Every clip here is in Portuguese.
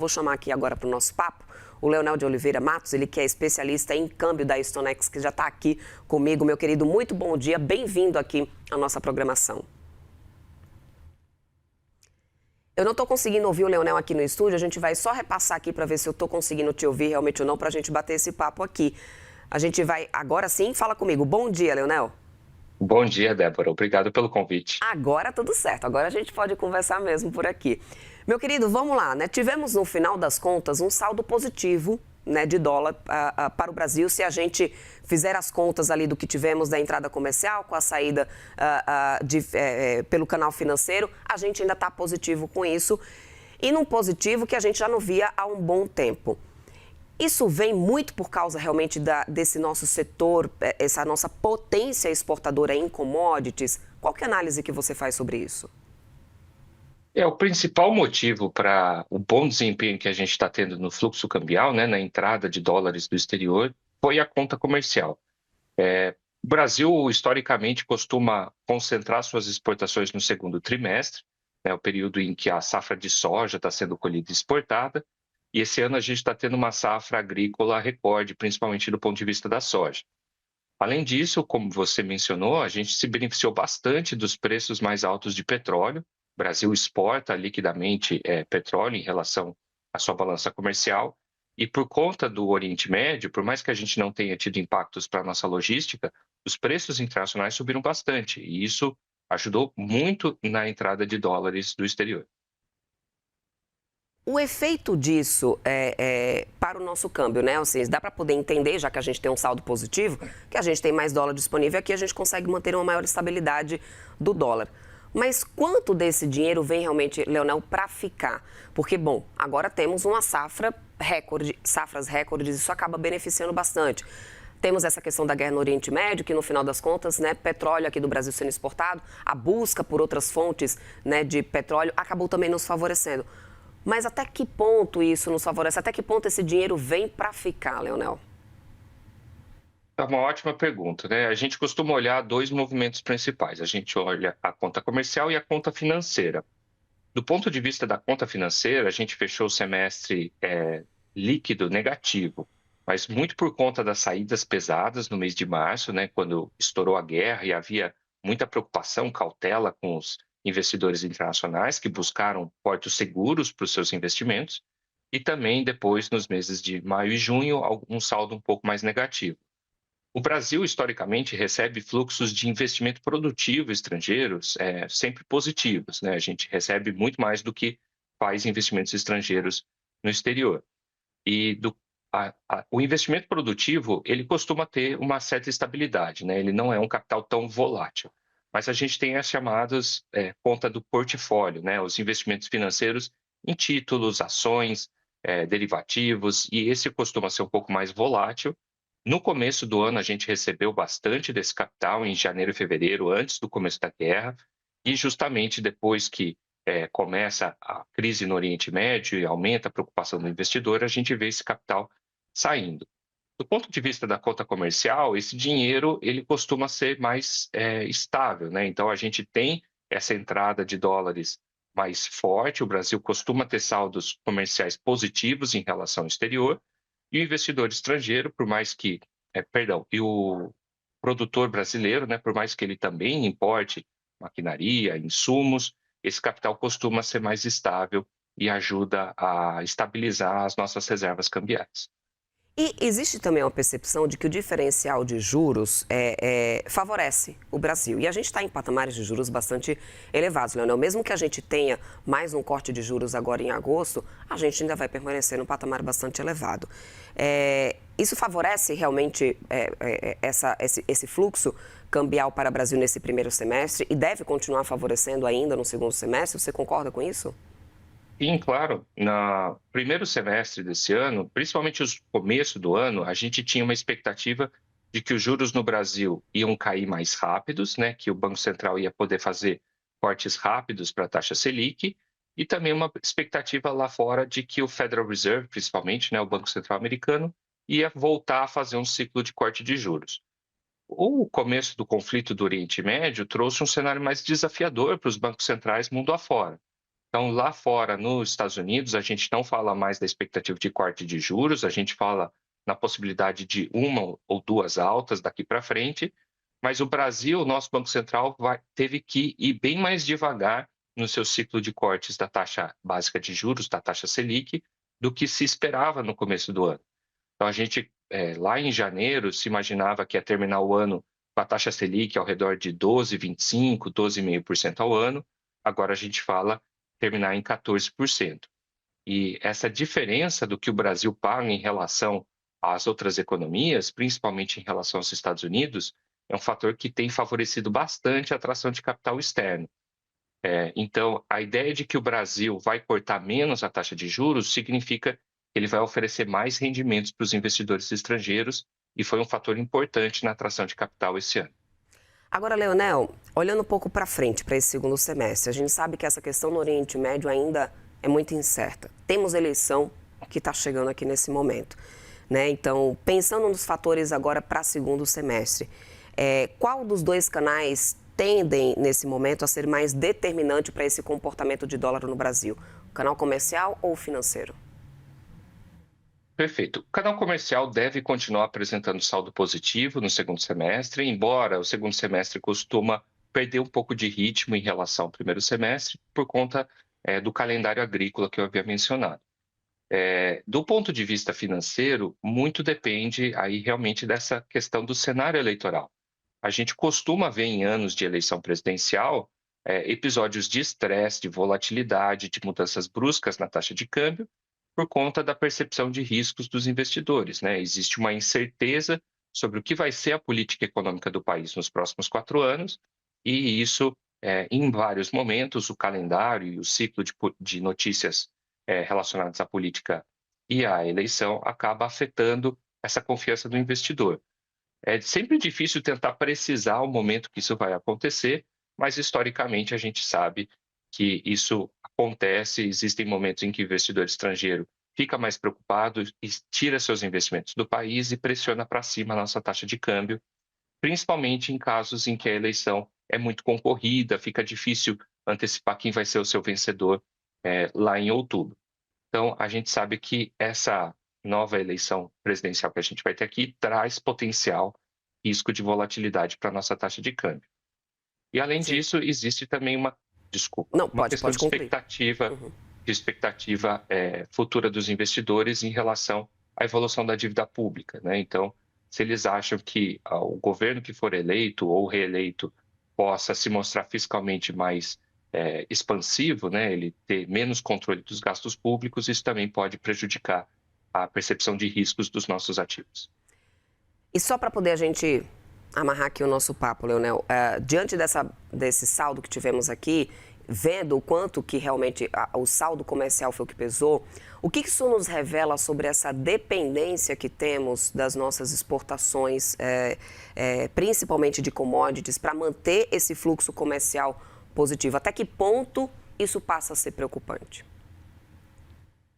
Vou chamar aqui agora para o nosso papo o Leonel de Oliveira Matos, ele que é especialista em câmbio da StoneX, que já está aqui comigo. Meu querido, muito bom dia, bem-vindo aqui à nossa programação. Eu não estou conseguindo ouvir o Leonel aqui no estúdio, a gente vai só repassar aqui para ver se eu estou conseguindo te ouvir realmente ou não, para a gente bater esse papo aqui. A gente vai, agora sim, fala comigo. Bom dia, Leonel. Bom dia, Débora. Obrigado pelo convite. Agora tudo certo, agora a gente pode conversar mesmo por aqui. Meu querido, vamos lá, né? Tivemos no final das contas um saldo positivo, né, de dólar para o Brasil, se a gente fizer as contas ali do que tivemos da entrada comercial com a saída pelo canal financeiro, a gente ainda está positivo com isso, e num positivo que a gente já não via há um bom tempo. Isso vem muito por causa realmente desse nosso setor, essa nossa potência exportadora em commodities. Qual que é a análise que você faz sobre isso? O principal motivo para o bom desempenho que a gente está tendo no fluxo cambial, né, na entrada de dólares do exterior, foi a conta comercial. O Brasil, historicamente, costuma concentrar suas exportações no segundo trimestre, né, o período em que a safra de soja está sendo colhida e exportada, e esse ano a gente está tendo uma safra agrícola recorde, principalmente do ponto de vista da soja. Além disso, como você mencionou, a gente se beneficiou bastante dos preços mais altos de petróleo. O Brasil exporta liquidamente petróleo em relação à sua balança comercial. E por conta do Oriente Médio, por mais que a gente não tenha tido impactos para a nossa logística, os preços internacionais subiram bastante. E isso ajudou muito na entrada de dólares do exterior. O efeito disso para o nosso câmbio, né? Ou seja, dá para poder entender, já que a gente tem um saldo positivo, que a gente tem mais dólar disponível aqui, a gente consegue manter uma maior estabilidade do dólar. Mas quanto desse dinheiro vem realmente, Leonel, para ficar? Porque, bom, agora temos uma safra recorde, safras recordes, isso acaba beneficiando bastante. Temos essa questão da guerra no Oriente Médio, que no final das contas, né, petróleo aqui do Brasil sendo exportado, a busca por outras fontes, né, de petróleo acabou também nos favorecendo. Mas até que ponto isso nos favorece? Até que ponto esse dinheiro vem para ficar, Leonel? É uma ótima pergunta, né? A gente costuma olhar dois movimentos principais. A gente olha a conta comercial e a conta financeira. Do ponto de vista da conta financeira, a gente fechou o semestre líquido negativo, mas muito por conta das saídas pesadas no mês de março, né, quando estourou a guerra e havia muita preocupação, cautela com os investidores internacionais que buscaram portos seguros para os seus investimentos, e também depois, nos meses de maio e junho, um saldo um pouco mais negativo. O Brasil, historicamente, recebe fluxos de investimento produtivo estrangeiros sempre positivos, né? A gente recebe muito mais do que faz investimentos estrangeiros no exterior. E o investimento produtivo, ele costuma ter uma certa estabilidade, né? Ele não é um capital tão volátil. Mas a gente tem as chamadas conta do portfólio, né? Os investimentos financeiros em títulos, ações, derivativos, e esse costuma ser um pouco mais volátil. No começo do ano, a gente recebeu bastante desse capital, em janeiro e fevereiro, antes do começo da guerra, e justamente depois que começa a crise no Oriente Médio e aumenta a preocupação do investidor, a gente vê esse capital saindo. Do ponto de vista da conta comercial, esse dinheiro ele costuma ser mais estável, né? Então, a gente tem essa entrada de dólares mais forte, o Brasil costuma ter saldos comerciais positivos em relação ao exterior, e o investidor estrangeiro, por mais que, e o produtor brasileiro, né, por mais que ele também importe maquinaria, insumos, esse capital costuma ser mais estável e ajuda a estabilizar as nossas reservas cambiais. E existe também uma percepção de que o diferencial de juros favorece o Brasil. E a gente está em patamares de juros bastante elevados, Leonel. Mesmo que a gente tenha mais um corte de juros agora em agosto, a gente ainda vai permanecer num patamar bastante elevado. Isso favorece realmente esse fluxo cambial para o Brasil nesse primeiro semestre e deve continuar favorecendo ainda no segundo semestre? Você concorda com isso? Sim, claro. No primeiro semestre desse ano, principalmente o começo do ano, a gente tinha uma expectativa de que os juros no Brasil iam cair mais rápidos, né? Que o Banco Central ia poder fazer cortes rápidos para a taxa Selic, e também uma expectativa lá fora de que o Federal Reserve, principalmente, né, o Banco Central americano, ia voltar a fazer um ciclo de corte de juros. O começo do conflito do Oriente Médio trouxe um cenário mais desafiador para os bancos centrais mundo afora. Então, lá fora, nos Estados Unidos, a gente não fala mais da expectativa de corte de juros, a gente fala na possibilidade de uma ou duas altas daqui para frente, mas o Brasil, o nosso Banco Central, teve que ir bem mais devagar no seu ciclo de cortes da taxa básica de juros, da taxa Selic, do que se esperava no começo do ano. Então, a gente, lá em janeiro, se imaginava que ia terminar o ano com a taxa Selic ao redor de 12,25%, 12,5% ao ano. Agora a gente fala terminar em 14%. E essa diferença do que o Brasil paga em relação às outras economias, principalmente em relação aos Estados Unidos, é um fator que tem favorecido bastante a atração de capital externo. Então, a ideia de que o Brasil vai cortar menos a taxa de juros significa que ele vai oferecer mais rendimentos para os investidores estrangeiros e foi um fator importante na atração de capital esse ano. Agora, Leonel, olhando um pouco para frente, para esse segundo semestre, a gente sabe que essa questão no Oriente Médio ainda é muito incerta. Temos eleição que está chegando aqui nesse momento, né? Então, pensando nos fatores agora para segundo semestre, qual dos dois canais tendem, nesse momento, a ser mais determinante para esse comportamento de dólar no Brasil? O canal comercial ou o financeiro? Perfeito. O canal comercial deve continuar apresentando saldo positivo no segundo semestre, embora o segundo semestre costuma perder um pouco de ritmo em relação ao primeiro semestre, por conta do calendário agrícola que eu havia mencionado. Do ponto de vista financeiro, muito depende aí realmente dessa questão do cenário eleitoral. A gente costuma ver em anos de eleição presidencial episódios de estresse, de volatilidade, de mudanças bruscas na taxa de câmbio, por conta da percepção de riscos dos investidores, né? Existe uma incerteza sobre o que vai ser a política econômica do país nos próximos 4 anos, e isso, em vários momentos, o calendário e o ciclo de notícias relacionadas à política e à eleição acaba afetando essa confiança do investidor. É sempre difícil tentar precisar o momento que isso vai acontecer, mas historicamente a gente sabe que isso acontece, existem momentos em que o investidor estrangeiro fica mais preocupado e tira seus investimentos do país e pressiona para cima a nossa taxa de câmbio, principalmente em casos em que a eleição é muito concorrida, fica difícil antecipar quem vai ser o seu vencedor lá em outubro. Então, a gente sabe que essa nova eleição presidencial que a gente vai ter aqui traz potencial risco de volatilidade para a nossa taxa de câmbio. E, além Sim. disso, existe também Não, uma pode questão concluir. de expectativa futura dos investidores em relação à evolução da dívida pública, né? Então, se eles acham que o governo que for eleito ou reeleito possa se mostrar fiscalmente mais expansivo, né? Ele ter menos controle dos gastos públicos, isso também pode prejudicar a percepção de riscos dos nossos ativos. E só para poder a gente amarrar aqui o nosso papo, Leonel, diante desse saldo que tivemos aqui, vendo o quanto que realmente o saldo comercial foi o que pesou, o que isso nos revela sobre essa dependência que temos das nossas exportações, principalmente de commodities, para manter esse fluxo comercial positivo? Até que ponto isso passa a ser preocupante?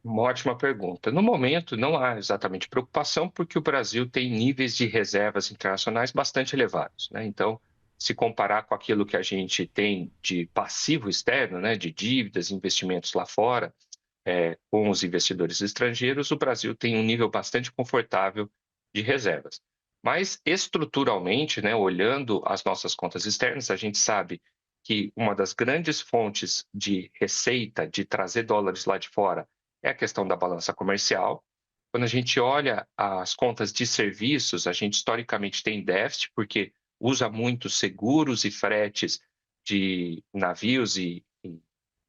Uma ótima pergunta. No momento, não há exatamente preocupação, porque o Brasil tem níveis de reservas internacionais bastante elevados, né? Então, se comparar com aquilo que a gente tem de passivo externo, né, de dívidas, investimentos lá fora, com os investidores estrangeiros, o Brasil tem um nível bastante confortável de reservas. Mas, estruturalmente, né, olhando as nossas contas externas, a gente sabe que uma das grandes fontes de receita, de trazer dólares lá de fora, é a questão da balança comercial. Quando a gente olha as contas de serviços, a gente historicamente tem déficit, porque usa muito seguros e fretes de navios e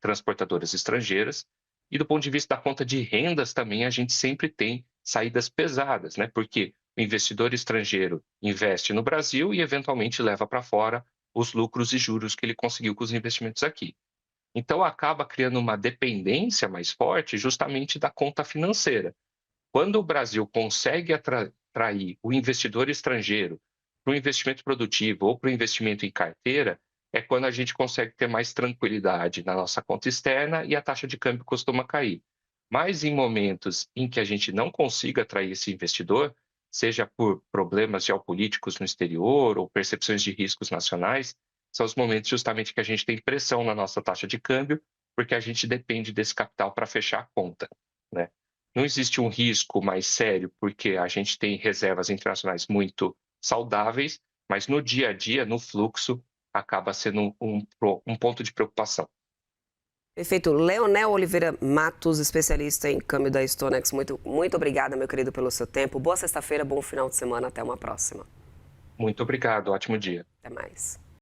transportadoras estrangeiras. E do ponto de vista da conta de rendas também, a gente sempre tem saídas pesadas, né? Porque o investidor estrangeiro investe no Brasil e, eventualmente, leva para fora os lucros e juros que ele conseguiu com os investimentos aqui. Então, acaba criando uma dependência mais forte justamente da conta financeira. Quando o Brasil consegue atrair o investidor estrangeiro para o investimento produtivo ou para o investimento em carteira, é quando a gente consegue ter mais tranquilidade na nossa conta externa e a taxa de câmbio costuma cair. Mas em momentos em que a gente não consiga atrair esse investidor, seja por problemas geopolíticos no exterior ou percepções de riscos nacionais, são os momentos justamente que a gente tem pressão na nossa taxa de câmbio, porque a gente depende desse capital para fechar a conta, né? Não existe um risco mais sério, porque a gente tem reservas internacionais muito saudáveis, mas no dia a dia, no fluxo, acaba sendo um ponto de preocupação. Perfeito. Leonel Oliveira Matos, especialista em câmbio da StoneX. Muito obrigada, meu querido, pelo seu tempo. Boa sexta-feira, bom final de semana. Até uma próxima. Muito obrigado, ótimo dia. Até mais.